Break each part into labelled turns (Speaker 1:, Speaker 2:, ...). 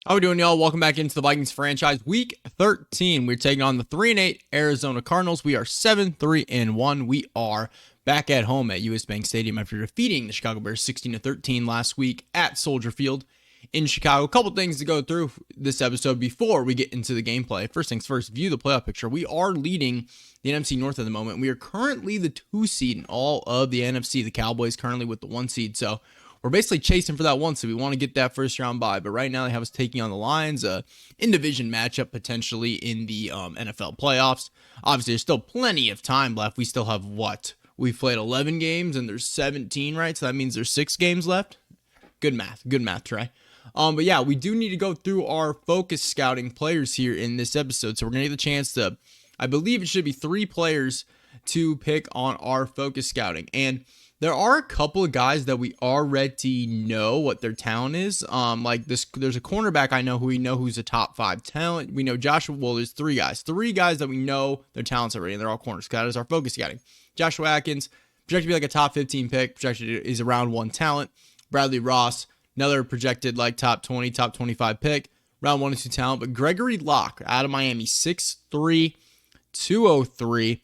Speaker 1: How we doing, y'all? Welcome back into the Vikings franchise. Week 13, we're taking on the 3-8 Arizona Cardinals. We are 7-3-1. We are back at home at US Bank Stadium after defeating the Chicago Bears 16-13 last week at Soldier Field in Chicago. A couple things to go through this episode before we get into the gameplay. First things first, view the playoff picture. We are leading the NFC North at the moment. We are currently the 2 seed in all of the NFC. The Cowboys currently with the 1 seed, so we're basically chasing for that 1 seed. We want to get that first round bye, but right now they have us taking on the Lions, in division matchup potentially in the NFL playoffs. Obviously, there's still plenty of time left. We still have we've played 11 games and there's 17, right? So that means there's 6 games left. Good math, Trey. But yeah, we do need to go through our focus scouting players here in this episode. So we're gonna get the chance to, I believe it should be 3 players to pick on our focus scouting, and there are a couple of guys that we already know what their talent is. Like this, there's a cornerback I know who's a top 5 talent. We know Joshua. Well, there's 3 guys that we know their talents already, and they're all corners. That is our focus scouting. Joshua Atkins, projected to be like a top 15 pick. Projected is around 1 talent. Bradley Ross, another projected like top 20, top 25 pick, round 1 and 2 talent. But Gregory Locke out of Miami, 6'3", 203.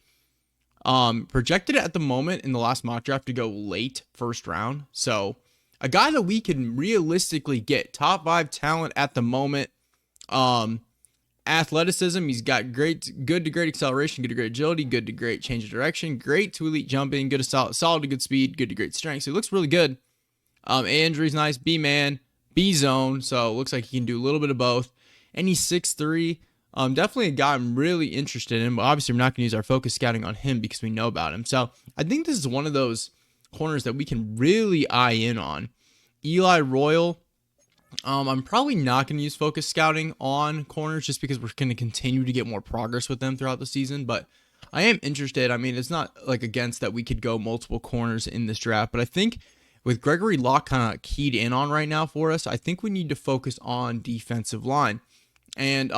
Speaker 1: Projected at the moment in the last mock draft to go late first round. So a guy that we can realistically get top 5 talent at the moment. Athleticism, he's got good to great acceleration, good to great agility, good to great change of direction, great to elite jumping, good to solid to good speed, good to great strength. So he looks really good. A injury's nice, B man, B zone. So it looks like he can do a little bit of both. And he's 6'3". Definitely a guy I'm really interested in, but obviously we're not going to use our focus scouting on him because we know about him. So I think this is one of those corners that we can really eye in on. Eli Royal, I'm probably not going to use focus scouting on corners just because we're going to continue to get more progress with them throughout the season, but I am interested. I mean, it's not like against that we could go multiple corners in this draft, but I think with Gregory Locke kind of keyed in on right now for us, I think we need to focus on defensive line. And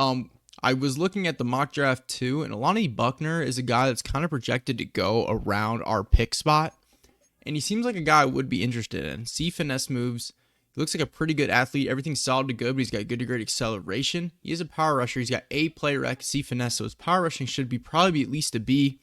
Speaker 1: I was looking at the mock draft too, and Alani Buckner is a guy that's kind of projected to go around our pick spot, and he seems like a guy I would be interested in. C finesse moves. He looks like a pretty good athlete. Everything's solid to good, but he's got good to great acceleration. He is a power rusher. He's got A play rec, C finesse, so his power rushing should be probably at least a B.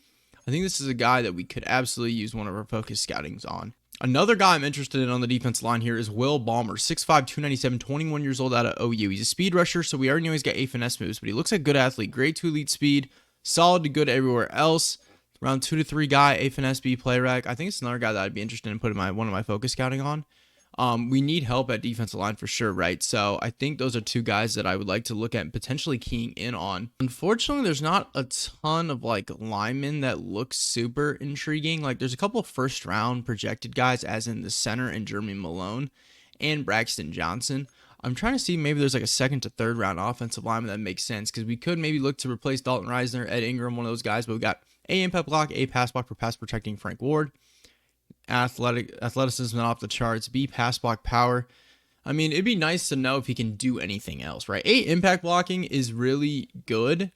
Speaker 1: I think this is a guy that we could absolutely use one of our focus scoutings on. Another guy I'm interested in on the defense line here is Will Ballmer, 6'5", 297, 21 years old out of OU. He's a speed rusher, so we already know he's got A finesse moves, but he looks like a good athlete, great to elite speed, solid to good everywhere else. Around 2 to 3 guy, A finesse, B play rec. I think it's another guy that I'd be interested in putting one of my focus scouting on. We need help at defensive line for sure, right? So I think those are 2 guys that I would like to look at and potentially keying in on. Unfortunately, there's not a ton of like linemen that look super intriguing. Like there's a couple of first round projected guys, as in the center and Jeremy Malone and Braxton Johnson. I'm trying to see maybe there's like a 2nd to 3rd round offensive lineman that makes sense, because we could maybe look to replace Dalton Reisner, Ed Ingram, one of those guys. But we got A impact block, A pass block for pass protecting Frank Ward. Athleticism off the charts, B pass block power. I mean, it'd be nice to know if he can do anything else, right? A impact blocking is really good.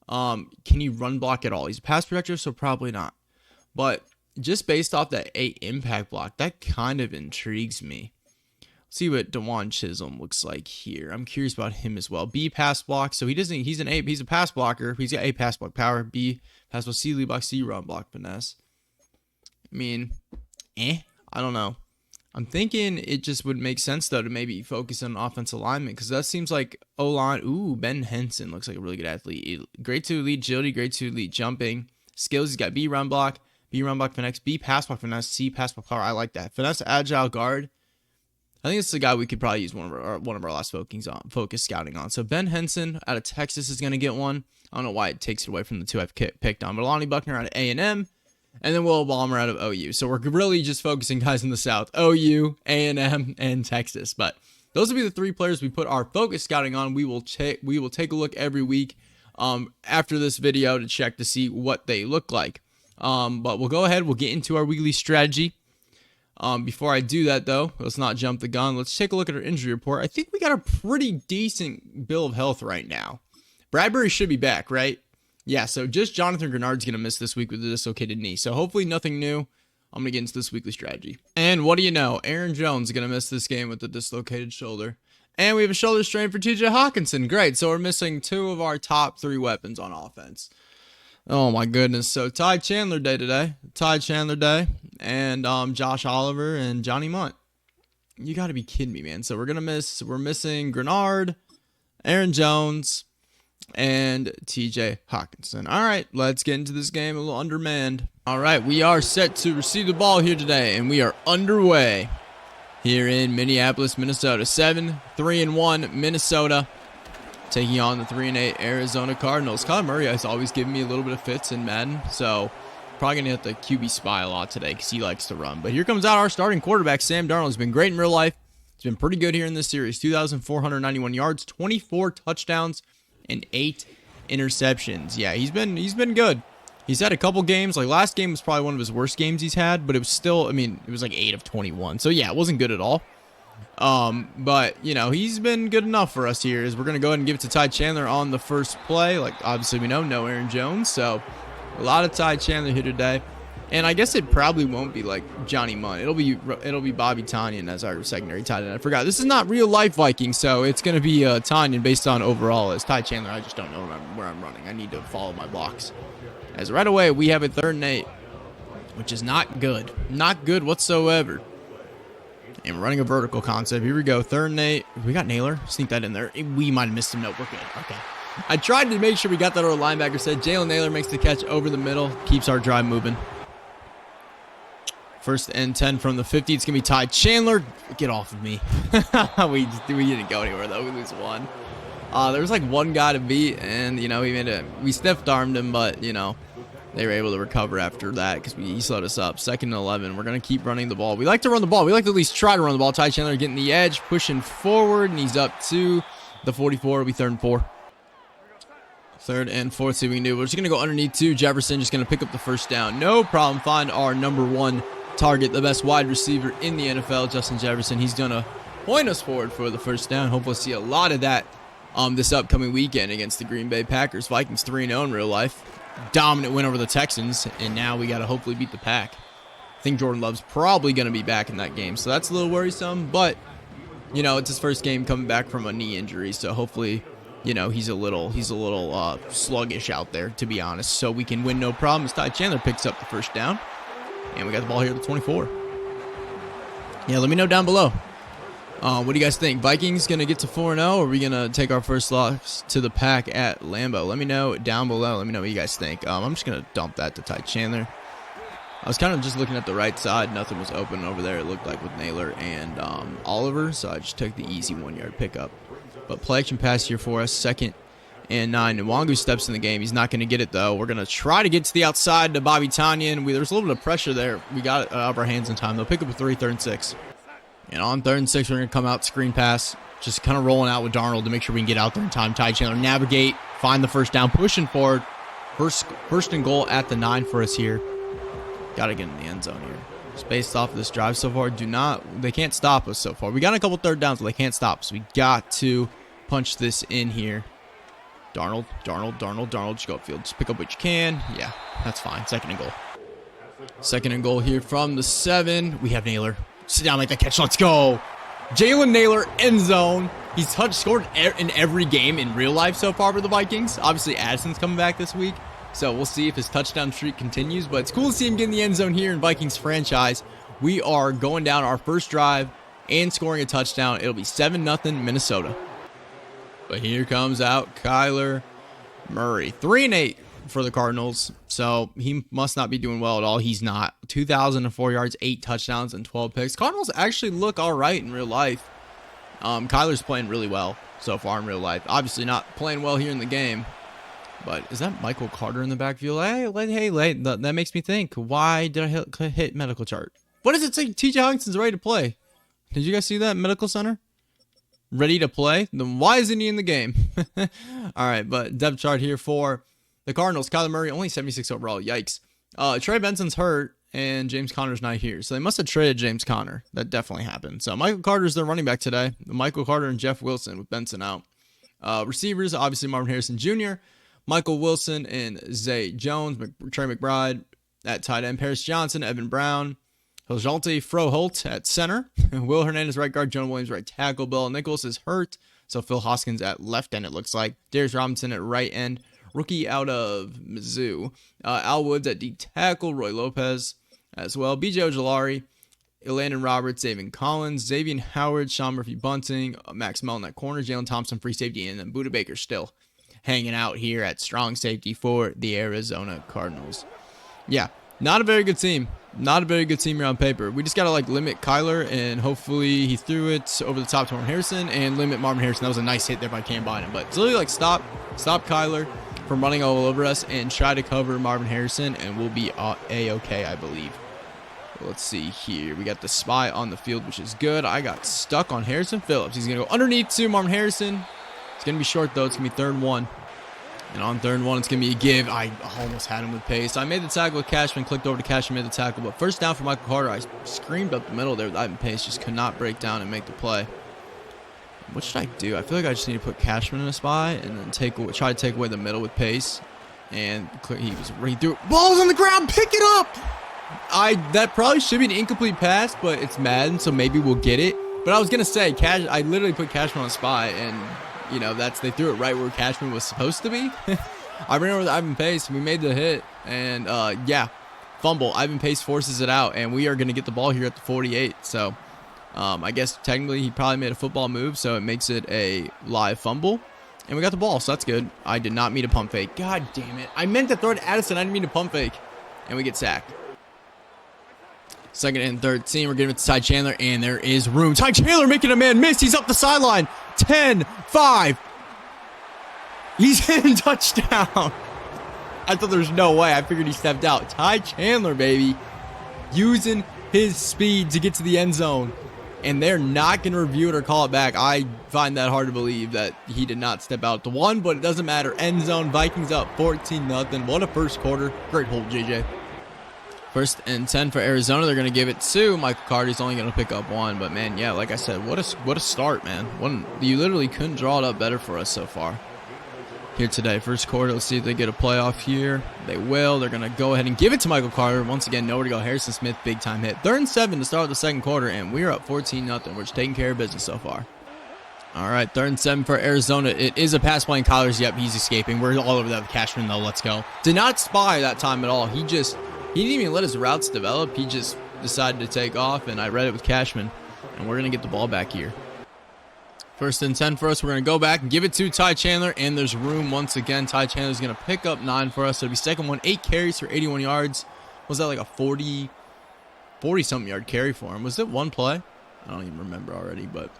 Speaker 1: Can he run block at all? He's a pass protector, so probably not. But just based off that A impact block, that kind of intrigues me. Let's see what DeJuan Chisholm looks like here. I'm curious about him as well. B pass block, so he's a pass blocker. He's got A pass block power, B pass block, C lead block, C run block finesse. I mean, I don't know. I'm thinking it just would make sense, though, to maybe focus on offensive alignment, because that seems like O-line. Ooh, Ben Henson looks like a really good athlete. Great to elite agility, great to elite jumping. Skills, he's got B run block finesse, B pass block finesse, C pass block power. I like that. Finesse, agile guard. I think this is a guy we could probably use one of our last focus scouting on. So Ben Henson out of Texas is going to get one. I don't know why it takes it away from the 2 I've picked on. But Alani Buckner out of A&M. And then Will Ballmer out of OU. So we're really just focusing guys in the South. OU, A&M, and Texas. But those will be the 3 players we put our focus scouting on. We will take a look every week after this video to check to see what they look like. But we'll go ahead. We'll get into our weekly strategy. Before I do that, though, let's not jump the gun. Let's take a look at our injury report. I think we got a pretty decent bill of health right now. Bradbury should be back, right? Yeah, so just Jonathan Grenard's going to miss this week with a dislocated knee. So hopefully nothing new. I'm going to get into this weekly strategy. And what do you know? Aaron Jones is going to miss this game with a dislocated shoulder. And we have a shoulder strain for TJ Hawkinson. Great. So we're missing 2 of our top 3 weapons on offense. Oh my goodness. So Ty Chandler day today. Ty Chandler day. And Josh Oliver and Johnny Munt. You got to be kidding me, man. So we're missing Grenard, Aaron Jones, and TJ Hawkinson. All right, let's get into this game. A little undermanned. All right, we are set to receive the ball here today, and we are underway here in Minneapolis, Minnesota. 7-3-1 Minnesota taking on the 3-8 Arizona Cardinals. Kyler Murray has always given me a little bit of fits in Madden, so probably going to hit the QB spy a lot today because he likes to run. But here comes out our starting quarterback, Sam Darnold. He's been great in real life. He's been pretty good here in this series. 2,491 yards, 24 touchdowns, and 8 interceptions. Yeah, he's been good. He's had a couple games. Like last game was probably one of his worst games he's had, but it was still, I mean, it was like 8 of 21. So yeah, it wasn't good at all. But you know, he's been good enough for us here. As we're gonna go ahead and give it to Ty Chandler on the first play. Like obviously we know no Aaron Jones, so a lot of Ty Chandler here today. And I guess it probably won't be like Johnny Munt. It'll be Bobby Tonyan as our secondary tight end. I forgot. This is not real life Vikings, so it's going to be Tonyan based on overall. As Ty Chandler, I just don't know where I'm running. I need to follow my blocks. As right away, we have a 3rd and 8, which is not good. Not good whatsoever. And we're running a vertical concept. Here we go. 3rd and 8. We got Naylor. Sneak that in there. We might have missed him. No, we're good. Okay. I tried to make sure we got that over linebacker said. Jalen Naylor makes the catch over the middle. Keeps our drive moving. 1st and 10 from the 50. It's going to be Ty Chandler. Get off of me. we didn't go anywhere, though. We lose 1. There was like 1 guy to beat, and, you know, we stiff-armed him, but, you know, they were able to recover after that because he slowed us up. 2nd and 11. We're going to keep running the ball. We like to run the ball. We like to at least try to run the ball. Ty Chandler getting the edge, pushing forward, and he's up to the 44. It'll be 3rd and 4. 3rd and 4th, see what we can do. We're just going to go underneath to Jefferson, just going to pick up the first down. No problem. Find our number 1 target, the best wide receiver in the NFL, Justin Jefferson. He's going to point us forward for the first down. Hopefully see a lot of that this upcoming weekend against the Green Bay Packers. Vikings 3-0 in real life. Dominant win over the Texans, and now we got to hopefully beat the Pack. I think Jordan Love's probably going to be back in that game, so that's a little worrisome, but, you know, it's his first game coming back from a knee injury, so hopefully, you know, he's a little sluggish out there, to be honest, so we can win no problem. As Ty Chandler picks up the first down. And we got the ball here at the 24. Yeah, let me know down below. What do you guys think? Vikings going to get to 4-0, or are we going to take our first loss to the Pack at Lambeau? Let me know down below. Let me know what you guys think. I'm just going to dump that to Ty Chandler. I was kind of just looking at the right side. Nothing was open over there, it looked like, with Naylor and Oliver, so I just took the easy 1-yard pickup. But play action pass here for us, 2nd and 9. Nwangu steps in the game. He's not going to get it, though. We're going to try to get to the outside to Bobby Tonyan. There's a little bit of pressure there. We got it out of our hands in time. They'll pick up a 3rd and 6. And on 3rd and 6, we're going to come out, screen pass. Just kind of rolling out with Darnold to make sure we can get out there in time. Ty Chandler navigate, find the first down, pushing forward. First and goal at the 9 for us here. Got to get in the end zone here. Just based off of this drive so far, they can't stop us so far. We got a couple 3rd downs, but they can't stop us. We got to punch this in here. Darnold, just go upfield. Just pick up what you can. Yeah, that's fine. 2nd and goal. 2nd and goal here from the 7. We have Naylor. Sit down, make that catch. Let's go. Jalen Naylor, end zone. He's scored in every game in real life so far for the Vikings. Obviously, Addison's coming back this week, so we'll see if his touchdown streak continues. But it's cool to see him get in the end zone here in Vikings franchise. We are going down our first drive and scoring a touchdown. It'll be 7-0 Minnesota. But here comes out Kyler Murray. 3 and 8 for the Cardinals. So he must not be doing well at all. He's not. 2,004 yards, 8 touchdowns, and 12 picks. Cardinals actually look all right in real life. Kyler's playing really well so far in real life. Obviously not playing well here in the game. But is that Michael Carter in the backfield? Hey, that makes me think. Why did I hit medical chart? What does it say? TJ Hawkinson's ready to play. Did you guys see that? Medical center? Ready to play? Then why isn't he in the game? All right, but depth chart here for the Cardinals. Kyler Murray, only 76 overall. Yikes. Trey Benson's hurt, and James Conner's not here. So they must have traded James Conner. That definitely happened. So Michael Carter's their running back today. Michael Carter and Jeff Wilson with Benson out. Receivers, obviously Marvin Harrison Jr., Michael Wilson, and Zay Jones. Trey McBride at tight end. Paris Johnson, Evan Brown, Hiljalte Froholt at center. Will Hernandez right guard. Jonah Williams right tackle. Bill Nichols is hurt. So Phil Hoskins at left end, it looks like. Darius Robinson at right end. Rookie out of Mizzou. Al Woods at D tackle. Roy Lopez as well. BJ Ojolari. Landon Roberts, Zaven Collins, Xavier Howard, Sean Murphy-Bunting, Max Melton at corner, Jalen Thompson, free safety, and then Buda Baker still hanging out here at strong safety for the Arizona Cardinals. Yeah, not a very good team. Not a very good team here on paper. We just got to limit Kyler, and hopefully he threw it over the top to Marvin Harrison and limit Marvin Harrison. That was a nice hit there by Cam Bynum. But it's literally stop Kyler from running all over us and try to cover Marvin Harrison, and we'll be A-okay, I believe. Let's see here. We got the spy on the field, which is good. I got stuck on Harrison Phillips. He's going to go underneath to Marvin Harrison. It's going to be short, though. It's going to be 3rd and 1. And on 3rd and 1, it's going to be a give. I almost had him with pace. I made the tackle with Cashman, clicked over to Cashman, made the tackle. But first down for Michael Carter. I screamed up the middle there with Ivan Pace. Just could not break down and make the play. What should I do? I feel like I just need to put Cashman in a spy and then try to take away the middle with pace. And he was right through. Ball's on the ground. Pick it up. That probably should be an incomplete pass, but it's Madden, so maybe we'll get it. But I was gonna say, I literally put Cashman on spy, and they threw it right where Cashman was supposed to be. I ran over with Ivan Pace, and we made the hit, and fumble. Ivan Pace forces it out, and we are gonna get the ball here at the 48. So I guess technically he probably made a football move, so it makes it a live fumble, and we got the ball, so that's good. I did not mean to pump fake. God damn it! I meant to throw it to Addison. I didn't mean to pump fake, and we get sacked. 2nd and 13, we're getting it to Ty Chandler, and there is room. Ty Chandler making a man miss. He's up the sideline. 10-5. He's in touchdown. I thought there was no way. I figured he stepped out. Ty Chandler, baby, using his speed to get to the end zone, and they're not going to review it or call it back. I find that hard to believe that he did not step out to one, but it doesn't matter. End zone, Vikings up 14-0. What a first quarter. Great hold, JJ. 1st and 10 for Arizona. They're going to give it to Michael Carter. He's only going to pick up 1. But, man, yeah, like I said, what a start, man. You literally couldn't draw it up better for us so far here today. First quarter, let's see if they get a playoff here. They will. They're going to go ahead and give it to Michael Carter. Once again, nowhere to go. Harrison Smith, big-time hit. 3rd and 7 to start the 2nd quarter, and we're up 14-0. We're just taking care of business so far. All right, 3rd and 7 for Arizona. It is a pass play in Kyler's. Yep, he's escaping. We're all over that with Cashman, though. Let's go. Did not spy that time at all. He didn't even let his routes develop. He just decided to take off, and I read it with Cashman, and we're going to get the ball back here. 1st and 10 for us. We're going to go back and give it to Ty Chandler, and there's room once again. Ty Chandler's going to pick up 9 for us. So it'll be 2nd one, 8 carries for 81 yards. Was that like a 40-something yard carry for him? Was it one play? I don't even remember already, but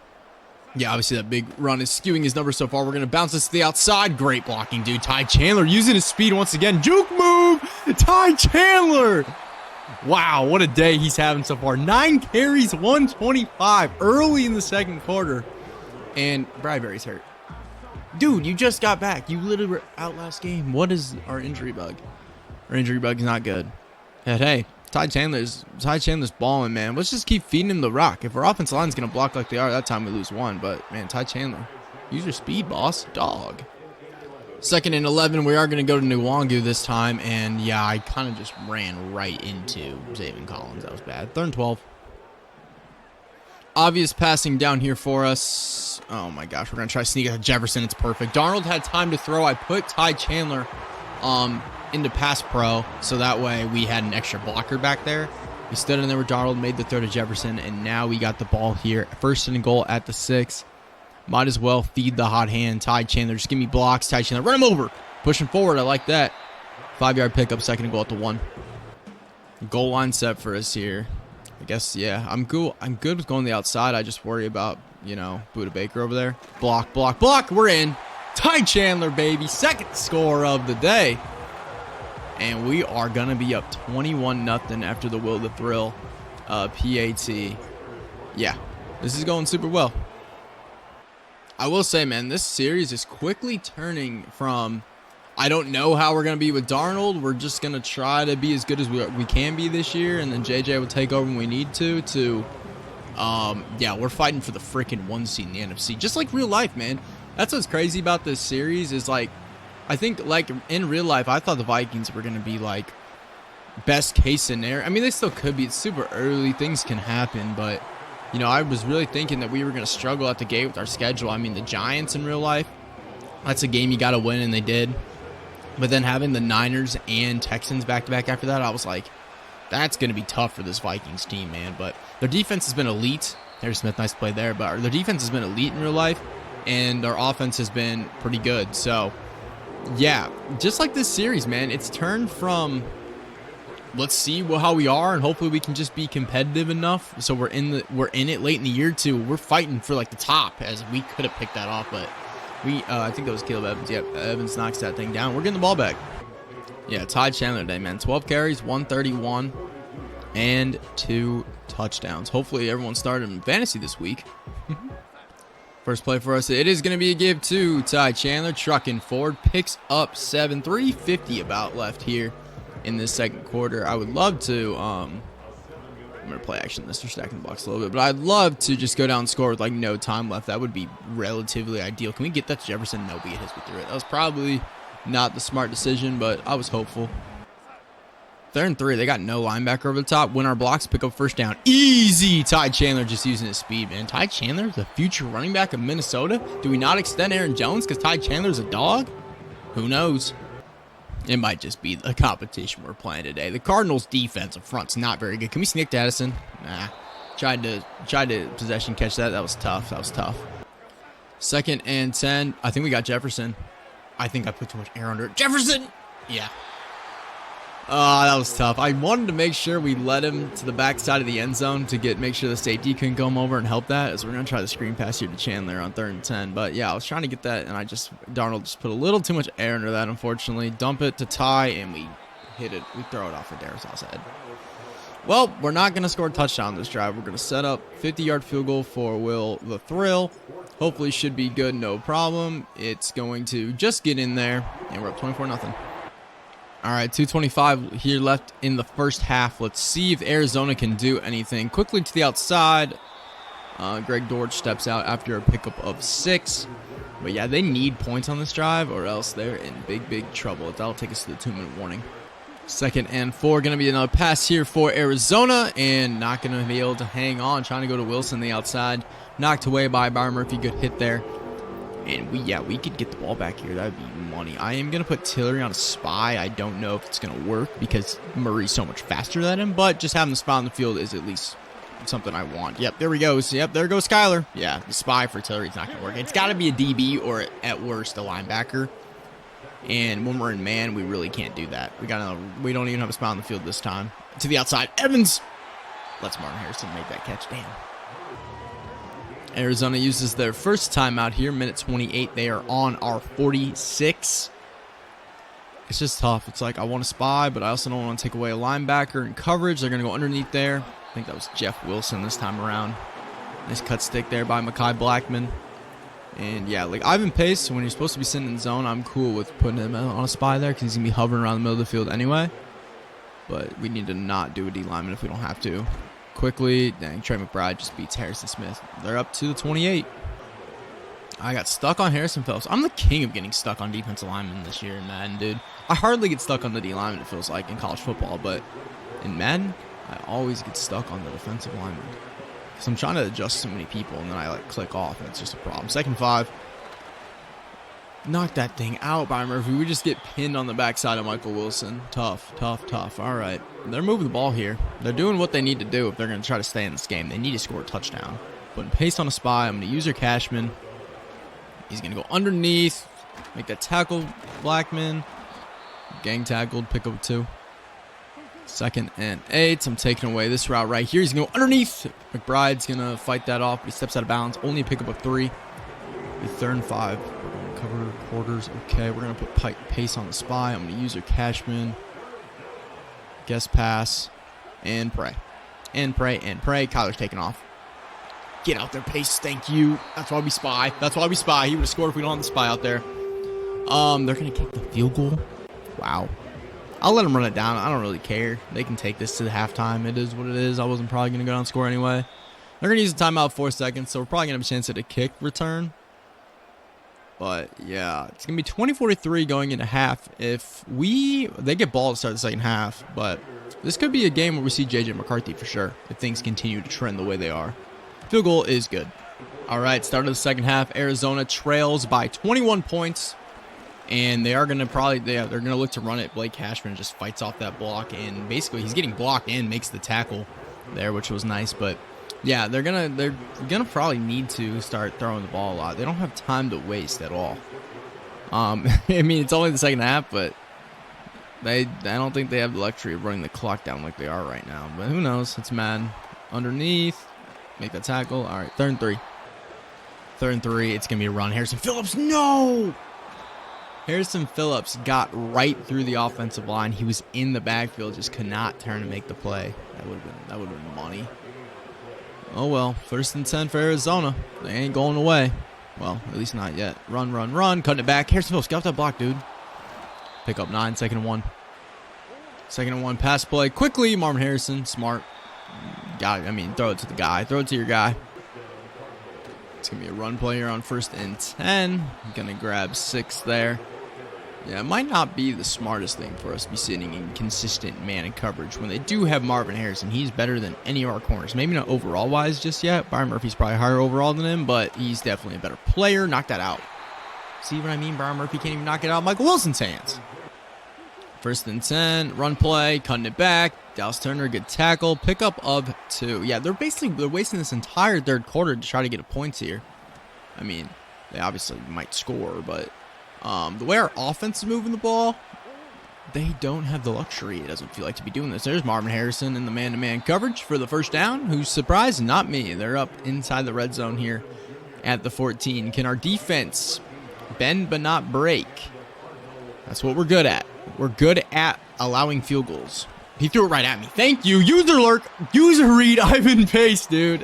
Speaker 1: yeah, obviously that big run is skewing his numbers so far. We're going to bounce this to the outside. Great blocking, dude. Ty Chandler using his speed once again. Juke move. Ty Chandler. Wow, what a day he's having so far. 9 carries, 125 early in the 2nd quarter. And Bradbury's hurt. Dude, you just got back. You literally were out last game. What is our injury bug? Our injury bug is not good. But hey, Ty Chandler's balling, man. Let's just keep feeding him the rock. If our offensive line's going to block like they are, that time we lose 1. But, man, Ty Chandler, use your speed, boss. Dog. 2nd and 11, we are going to go to Nwangu this time. And, yeah, I kind of just ran right into Zaven Collins. That was bad. 3rd and 12. Obvious passing down here for us. Oh, my gosh. We're going to try to sneak it to Jefferson. It's perfect. Darnold had time to throw. I put Ty Chandler into pass pro, so that way we had an extra blocker back there. We stood in there with Darnold, made the throw to Jefferson, and now we got the ball here. 1st and goal at the 6. Might as well feed the hot hand. Ty Chandler, just give me blocks. Ty Chandler, run him over. Pushing forward, I like that. 5-yard pickup, 2nd and goal at the 1. Goal line set for us here. I guess, yeah, I'm good with going to the outside. I just worry about, Buda Baker over there. Block, block, block. We're in. Ty Chandler, baby. 2nd score of the day. And we are going to be up 21-0 after the Will the Thrill PAT. Yeah, this is going super well. I will say, man, this series is quickly turning from I don't know how we're going to be with Darnold. We're just going to try to be as good as we can be this year, and then JJ will take over when we need to yeah, we're fighting for the freaking 1 seed in the NFC. Just like real life, man. That's what's crazy about this series is, like, I think, like, in real life, I thought the Vikings were going to be, like, best case scenario. I mean, they still could be. It's super early. Things can happen, but you know, I was really thinking that we were going to struggle at the gate with our schedule. I mean, the Giants in real life, that's a game you got to win, and they did. But then having the Niners and Texans back-to-back after that, I was like, that's going to be tough for this Vikings team, man. But their defense has been elite. Harry Smith, nice play there. But their defense has been elite in real life, and our offense has been pretty good. So, yeah, just like this series, man, it's turned from let's see how we are, and hopefully we can just be competitive enough so we're in it late in the year too. We're fighting for like the top, as we could have picked that off, but we I think that was Caleb Evans. Yep, Evans knocks that thing down. We're getting the ball back. Yeah, Ty Chandler today, man. 12 carries, 131, and 2 touchdowns. Hopefully everyone started in fantasy this week. First play for us, it is going to be a give to Ty Chandler. Trucking forward, picks up 7, 3:50 about left here in this second quarter. I would love to, I'm going to play action this. They're stacking the box a little bit, but I'd love to just go down and score with like no time left. That would be relatively ideal. Can we get that to Jefferson? Nope, he hits me through it. That was probably not the smart decision, but I was hopeful. 3rd and 3, they got no linebacker over the top. Win our blocks, pick up first down. Easy! Ty Chandler just using his speed, man. Ty Chandler, the future running back of Minnesota? Do we not extend Aaron Jones because Ty Chandler's a dog? Who knows? It might just be the competition we're playing today. The Cardinals' defensive front's not very good. Can we sneak to Addison? Nah. Tried to possession catch that. That was tough. 2nd and 10. I think we got Jefferson. I think I put too much air under it. Jefferson! Yeah. That was tough. I wanted to make sure we led him to the backside of the end zone to make sure the safety couldn't come over and help that, as we're going to try the screen pass here to Chandler on 3rd and 10. But yeah, I was trying to get that, and Darnold just put a little too much air under that, unfortunately. Dump it to Ty, and we hit it. We throw it off for Darrisaw's head. Well, we're not going to score a touchdown this drive. We're going to set up 50-yard field goal for Will the Thrill. Hopefully should be good, no problem. It's going to just get in there, and we're up 24-0. All right, 2:25 here left in the first half. Let's see if Arizona can do anything. Quickly to the outside. Greg Dortch steps out after a pickup of 6. But yeah, they need points on this drive, or else they're in big trouble. That'll take us to the 2-minute warning. 2nd and 4, going to be another pass here for Arizona, and not going to be able to hang on. Trying to go to Wilson the outside. Knocked away by Byron Murphy. Good hit there. And we could get the ball back here. That would be money. I am going to put Tillery on a spy. I don't know if it's going to work because Murray's so much faster than him, but just having the spy on the field is at least something I want. Yep, there we go. Yep, there goes Skyler. Yeah, the spy for Tillery's not going to work. It's got to be a DB or at worst a linebacker. And when we're in man, we really can't do that. We don't even have a spy on the field this time. To the outside, Evans. Let's Martin Harrison make that catch. Damn. Arizona uses their first timeout here, minute 28. They are on our 46. It's just tough. It's like I want to spy, but I also don't want to take away a linebacker in coverage. They're going to go underneath there. I think that was Jeff Wilson this time around. Nice cut stick there by Mekhi Blackman. And yeah, like Ivan Pace, when you're supposed to be sitting in zone, I'm cool with putting him on a spy there because he's going to be hovering around the middle of the field anyway. But we need to not do a D lineman if we don't have to. Quickly, dang, Trey McBride just beats Harrison Smith. They're up to the 28. I got stuck on Harrison Phillips. I'm the king of getting stuck on defensive linemen this year in Madden, dude. I hardly get stuck on the D lineman, it feels like, in college football, but in Madden, I always get stuck on the defensive lineman. Because I'm trying to adjust so many people, and then I like click off, and it's just a problem. 2nd 5. Knock that thing out by Murphy. We just get pinned on the backside of Michael Wilson. Tough. All right. They're moving the ball here. They're doing what they need to do if they're going to try to stay in this game. They need to score a touchdown. Putting pace on a spy. I'm going to use your Cashman. He's going to go underneath. Make that tackle, Blackman. Gang tackled. Pick up 2. 2nd and 8. I'm taking away this route right here. He's going to go underneath. McBride's going to fight that off, but he steps out of bounds. Only a pick up of 3. 3rd and 5. Cover quarters. Okay, we're going to put pace on the spy. I'm going to use your Cashman. Guess pass. And pray. Kyler's taking off. Get out there, Pace. Thank you. That's why we spy. He would have scored if we don't have the spy out there. They're going to kick the field goal. Wow. I'll let them run it down. I don't really care. They can take this to the halftime. It is what it is. I wasn't probably going to go down and score anyway. They're going to use the timeout 4 seconds, so we're probably going to have a chance at a kick return. But yeah, it's gonna be 24-3 going into half. If they get ball to start the second half, but this could be a game where we see JJ McCarthy for sure if things continue to trend the way they are. Field goal is good. All right, start of the second half. Arizona trails by 21 points, and they are gonna they're gonna look to run it. Blake Cashman just fights off that block, and basically he's getting blocked and makes the tackle there, which was nice. But yeah, they're gonna probably need to start throwing the ball a lot. They don't have time to waste at all. I mean, it's only the second half, but I don't think they have the luxury of running the clock down like they are right now. But who knows? It's Madden. Underneath, make that tackle. All right, 3rd and 3. 3rd and 3. It's gonna be a run. Harrison Phillips, no. Harrison Phillips got right through the offensive line. He was in the backfield, just could not turn and make the play. That would have been money. Oh well, 1st and 10 for Arizona. They ain't going away. Well, at least not yet. Run, run, run. Cutting it back. Harrison Phillips, get off that block, dude. Pick up 9, 2nd and 1. 2nd and 1, pass play. Quickly, Marvin Harrison, smart. Throw it to the guy. Throw it to your guy. It's going to be a run play here on 1st and 10. Going to grab 6 there. Yeah, it might not be the smartest thing for us to be sitting in consistent man and coverage when they do have Marvin Harrison. He's better than any of our corners. Maybe not overall-wise just yet. Byron Murphy's probably higher overall than him, but he's definitely a better player. Knock that out. See what I mean? Byron Murphy can't even knock it out of Michael Wilson's hands. 1st and 10, run play, cutting it back. Dallas Turner, good tackle. Pickup of 2. Yeah, they're wasting this entire 3rd quarter to try to get points here. I mean, they obviously might score, but the way our offense is moving the ball, they don't have the luxury, it doesn't feel like, to be doing this. There's Marvin Harrison in the man-to-man coverage for the 1st down. Who's surprised? Not me. They're up inside the red zone here at the 14. Can our defense bend but not break? That's what we're good at. We're good at allowing field goals. He threw it right at me. Thank you. User lurk. User read. Ivan Pace, dude.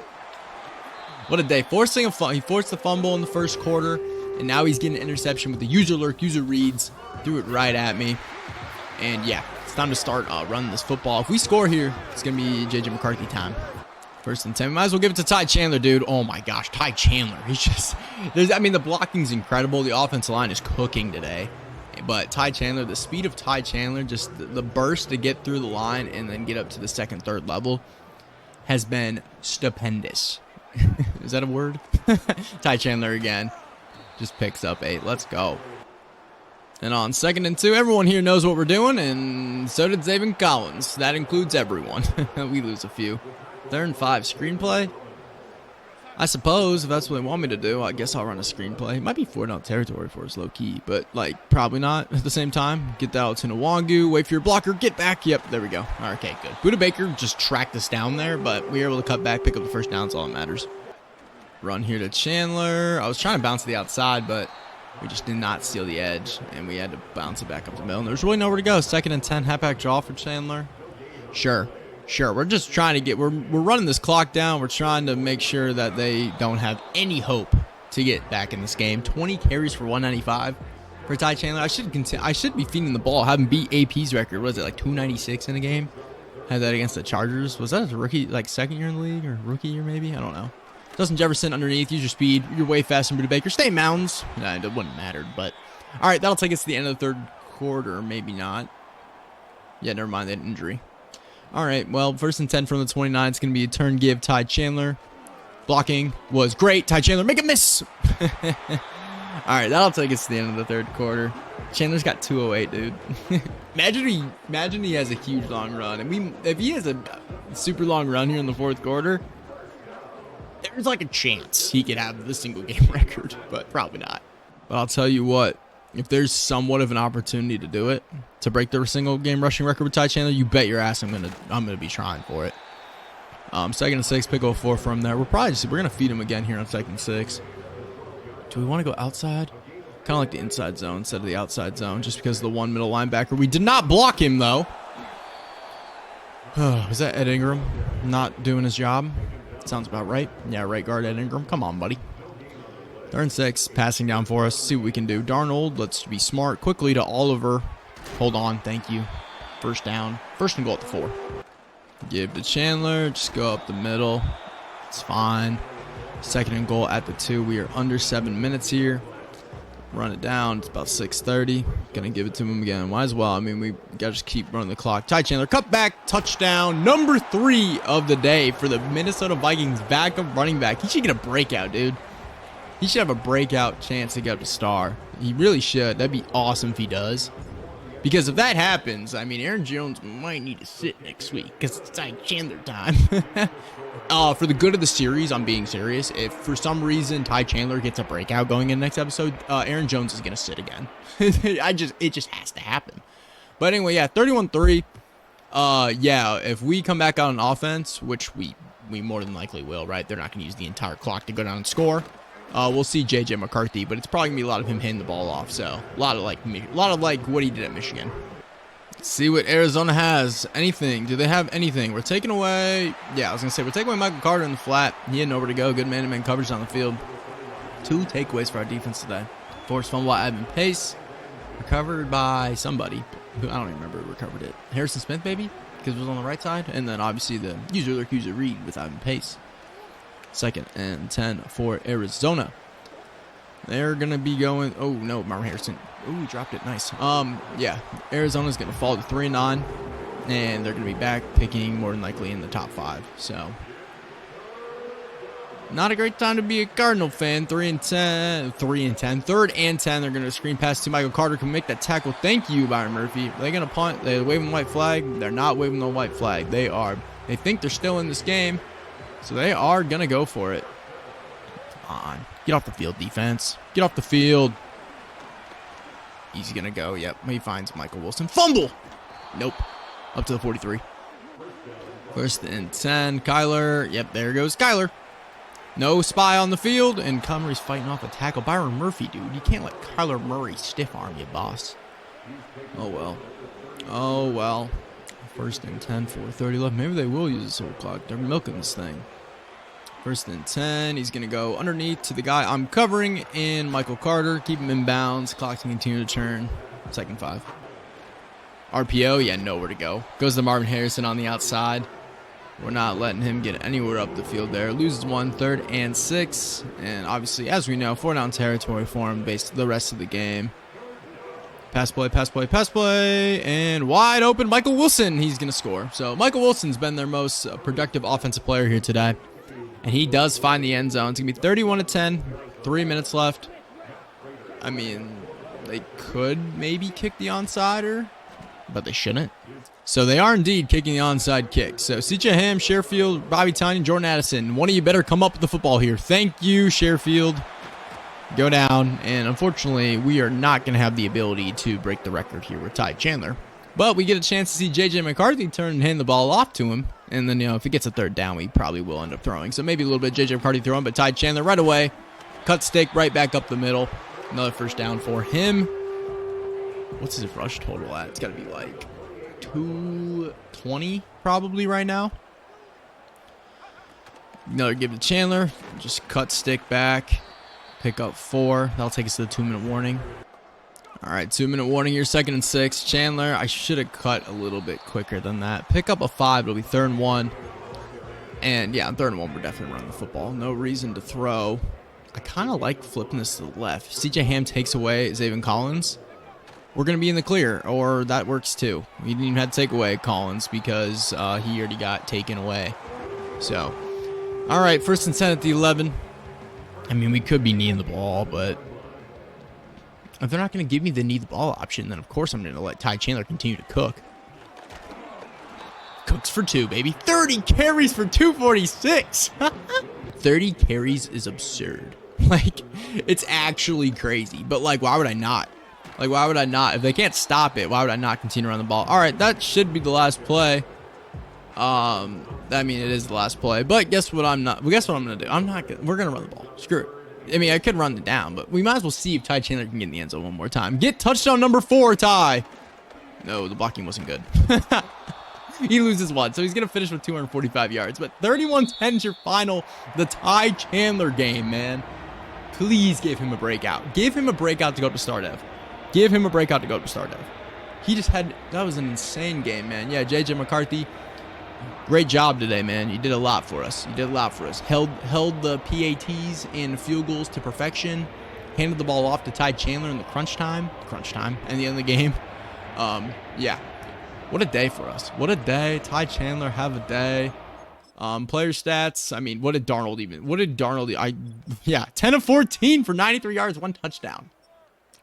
Speaker 1: What a day. He forced the fumble in the 1st quarter, and now he's getting an interception with the user lurk. User reads. Threw it right at me. And yeah, it's time to start running this football. If we score here, it's going to be JJ McCarthy time. 1st and 10. We might as well give it to Ty Chandler, dude. Oh my gosh, Ty Chandler. He's just... the blocking's incredible. The offensive line is cooking today. But Ty Chandler, the speed of Ty Chandler, just the burst to get through the line and then get up to the 2nd, 3rd level has been stupendous. Is that a word? Ty Chandler again. Just picks up 8. Let's go. And on 2nd and 2, everyone here knows what we're doing, and so did Zaven Collins. That includes everyone. We lose a few. 3rd and 5, screenplay. I suppose if that's what they want me to do, I guess I'll run a screenplay. It might be 4-down territory for us, low-key, but, probably not at the same time. Get that out to Nwangu, wait for your blocker, get back. Yep, there we go. All right, okay, good. Buda Baker just tracked us down there, but we were able to cut back, pick up the 1st down. That's all that matters. Run here to Chandler. I was trying to bounce to the outside, but we just did not steal the edge, and we had to bounce it back up the middle. And there's really nowhere to go. 2nd and 10, halfback draw for Chandler. Sure. We're just trying to we're running this clock down. We're trying to make sure that they don't have any hope to get back in this game. 20 carries for 195 for Ty Chandler. I should be feeding the ball. Having beat AP's record. What is it, 296 in a game? Had that against the Chargers. Was that his rookie, 2nd year in the league or rookie year maybe? I don't know. Justin Jefferson underneath. Use your speed. You're way faster than Buda Baker. Stay mounds. Nah, it wouldn't matter. But all right, that'll take us to the end of the 3rd quarter. Maybe not. Yeah, never mind that injury. All right, well, 1st and 10 from the 29. It's going to be a turn give. Ty Chandler. Blocking was great. Ty Chandler, make a miss. All right, that'll take us to the end of the 3rd quarter. Chandler's got 208, dude. imagine he has a huge long run. And if he has a super long run here in the 4th quarter, there's a chance he could have the single game record, but probably not. But I'll tell you what. If there's somewhat of an opportunity to do it, to break the single game rushing record with Ty Chandler, you bet your ass I'm gonna be trying for it. 2nd and 6, pick 4 from there. We're gonna feed him again here on 2nd and 6. Do we want to go outside? Kind of like the inside zone instead of the outside zone, just because of the one middle linebacker. We did not block him though. Is that Ed Ingram not doing his job? Sounds about right. Yeah, right guard Ed Ingram. Come on, buddy. 3rd and 6, passing down for us. See what we can do. Darnold, let's be smart. Quickly to Oliver. Hold on, thank you. 1st down. 1st and goal at the 4. Give to Chandler. Just go up the middle. It's fine. 2nd and goal at the 2. We are under 7 minutes here. run it down. It's about 6:30. Gonna give it to him again. Might as well. I mean, we gotta just keep running the clock. Ty Chandler, cut back, touchdown, number 3 of the day for the Minnesota Vikings backup running back. He should get a breakout, dude. He should have a breakout chance to get up to star. He really should. That'd be awesome if he does. Because if that happens, I mean, Aaron Jones might need to sit next week because it's Ty Chandler time. For the good of the series, I'm being serious. If for some reason Ty Chandler gets a breakout going in the next episode, Aaron Jones is going to sit again. It just has to happen. But anyway, yeah, 31-3. Yeah, if we come back out on offense, which we more than likely will, right? They're not going to use the entire clock to go down and score. We'll see J.J. McCarthy, but it's probably gonna be a lot of him hitting the ball off. So a lot of like what he did at Michigan. Let's see what Arizona has. Anything? Do they have anything? We're taking away. Yeah, I was gonna say we're taking away Michael Carter in the flat. He had nowhere to go. Good man-to-man coverage on the field. 2 takeaways for our defense today. Forced fumble by Ivan Pace, recovered by somebody who I don't even remember who recovered it. Harrison Smith, maybe, because it was on the right side, and then obviously the user read with Ivan Pace. 2nd and 10 for Arizona. They're going to be going... Oh, no, Marvin Harrison. Oh, he dropped it. Nice. Yeah, Arizona's going to fall to 3-9, and they're going to be back picking more than likely in the top 5. So, not a great time to be a Cardinal fan. 3-10. 3rd and 10. They're going to screen pass to Michael Carter. Can make that tackle. Thank you, Byron Murphy. They're going to punt. They're waving the white flag. They're not waving the white flag. They think they're still in this game. So they are going to go for it. Come on. Get off the field, defense. Get off the field. He's going to go. Yep. He finds Michael Wilson. Fumble. Nope. Up to the 43. 1st and 10. Kyler. Yep, there goes Kyler. No spy on the field. And Comrie's fighting off a tackle. Byron Murphy, dude. You can't let Kyler Murray stiff arm you, boss. Oh, well. Oh, well. 1st and 10, 4:30 left. Maybe they will use this whole clock. They're milking this thing. 1st and 10. He's going to go underneath to the guy I'm covering in Michael Carter. Keep him in bounds. Clock can continue to turn. 2nd 5. RPO. Yeah, nowhere to go. Goes to Marvin Harrison on the outside. We're not letting him get anywhere up the field there. Loses 1. 3rd and 6. And obviously, as we know, 4-down territory for him based the rest of the game. Pass play, and wide open, Michael Wilson. He's going to score. So Michael Wilson's been their most productive offensive player here today, and he does find the end zone. It's going to be 31-10, 3 minutes left. I mean, they could maybe kick the onside, but they shouldn't. So they are indeed kicking the onside kick. So CJ Ham, Sherfield, Bobby Tiny, Jordan Addison. One of you better come up with the football here. Thank you, Sherfield. Go down, and unfortunately, we are not going to have the ability to break the record here with Ty Chandler. But we get a chance to see J.J. McCarthy turn and hand the ball off to him. And then, if he gets a 3rd down, we probably will end up throwing. So maybe a little bit of J.J. McCarthy throwing, but Ty Chandler right away. Cut stick right back up the middle. Another 1st down for him. What's his rush total at? It's got to be like 220 probably right now. Another give to Chandler. Just cut stick back. Pick up 4. That'll take us to the 2-minute warning. All right, 2-minute warning here, 2nd and 6. Chandler, I should have cut a little bit quicker than that. Pick up a 5. It'll be 3rd and 1. And, yeah, on 3rd and 1, we're definitely running the football. No reason to throw. I kind of like flipping this to the left. CJ Ham takes away Zaven Collins. We're going to be in the clear, or that works too. We didn't even have to take away Collins because he already got taken away. So, all right, 1st and 10 at the 11. I mean, we could be kneeing the ball, but if they're not going to give me the knee the ball option, then of course I'm going to let Ty Chandler continue to cook. Cooks for 2, baby. 30 carries for 246. 30 carries is absurd. Like, it's actually crazy. But, like, why would I not? Like, why would I not? If they can't stop it, why would I not continue to run the ball? All right, that should be the last play. I mean, it is the last play, but guess what? Guess what I'm gonna do? We're gonna run the ball. Screw it. I mean, I could run it down, but we might as well see if Ty Chandler can get in the end zone one more time. Get touchdown number 4, Ty. No, the blocking wasn't good. He loses 1, so he's gonna finish with 245 yards. But 31-10 is your final. The Ty Chandler game, man. Please give him a breakout. Give him a breakout to go to star dev. Give him a breakout to go to star dev. He just had, that was an insane game, man. Yeah, J.J. McCarthy, great job today, man. You did a lot for us. Held the PATs and field goals to perfection. handed the ball off to Ty Chandler in the crunch time, and the end of the game. Yeah, what a day for us. What a day. Ty Chandler, have a day. Player stats, I mean, what did Darnold 10 of 14 for 93 yards, 1 touchdown.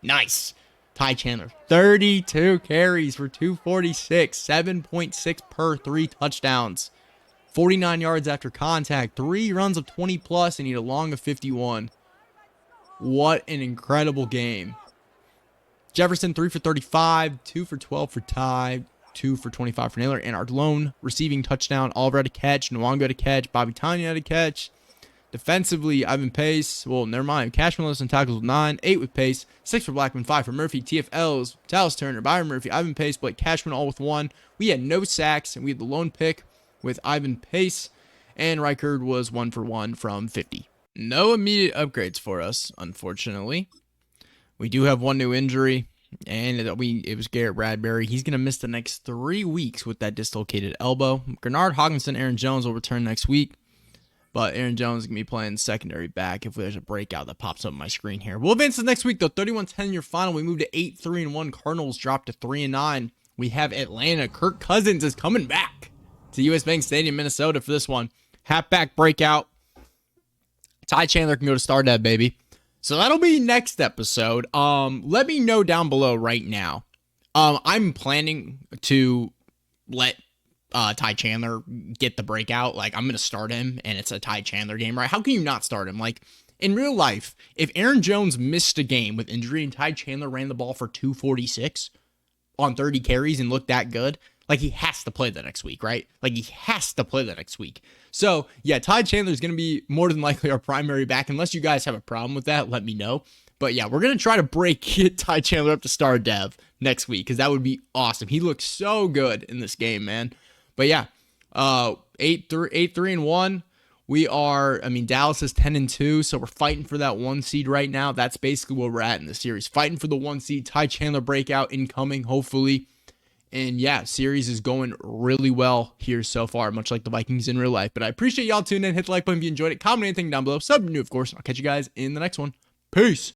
Speaker 1: Nice. Ty Chandler, 32 carries for 246, 7.6 per 3 touchdowns, 49 yards after contact, 3 runs of 20 plus, and he had a long of 51. What an incredible game. Jefferson, 3 for 35, 2 for 12 for Ty, 2 for 25 for Naylor, and our lone receiving touchdown. Oliver had a catch, Nwanga had a catch, Bobby Tanya had a catch. Defensively, Ivan Pace, well, never mind. Cashman less than tackles with 9, 8 with Pace, 6 for Blackman, 5 for Murphy, TFLs, Dallas Turner, Byron Murphy, Ivan Pace, Blake Cashman all with 1. We had no sacks, and we had the lone pick with Ivan Pace, and Reichard was 1 for 1 from 50. No immediate upgrades for us, unfortunately. We do have 1 new injury, and it was Garrett Bradbury. He's going to miss the next 3 weeks with that dislocated elbow. Gernard Hogginson, Aaron Jones will return next week. But Aaron Jones is going to be playing secondary back if there's a breakout that pops up on my screen here. We'll advance to next week, though. 31-10 your final. We move to 8-3-1. Cardinals drop to 3-9. We have Atlanta. Kirk Cousins is coming back to US Bank Stadium, Minnesota for this one. Halfback breakout. Ty Chandler can go to star dad, baby. So that'll be next episode. Let me know down below right now. I'm planning to let Ty Chandler get the breakout. Like, I'm going to start him, and it's a Ty Chandler game, right? How can you not start him? Like, in real life, if Aaron Jones missed a game with injury and Ty Chandler ran the ball for 246 on 30 carries and looked that good, like, he has to play the next week, right? Like, he has to play the next week. So, yeah, Ty Chandler is going to be more than likely our primary back. Unless you guys have a problem with that, let me know. But, yeah, we're going to try to get Ty Chandler up to star dev next week, because that would be awesome. He looks so good in this game, man. But yeah, 8-3-1. We are, Dallas is 10-2, so we're fighting for that 1 seed right now. That's basically where we're at in the series. Fighting for the 1 seed. Ty Chandler breakout incoming, hopefully. And yeah, series is going really well here so far, much like the Vikings in real life. But I appreciate y'all tuning in. Hit the like button if you enjoyed it. Comment anything down below. Sub new, of course. I'll catch you guys in the next one. Peace.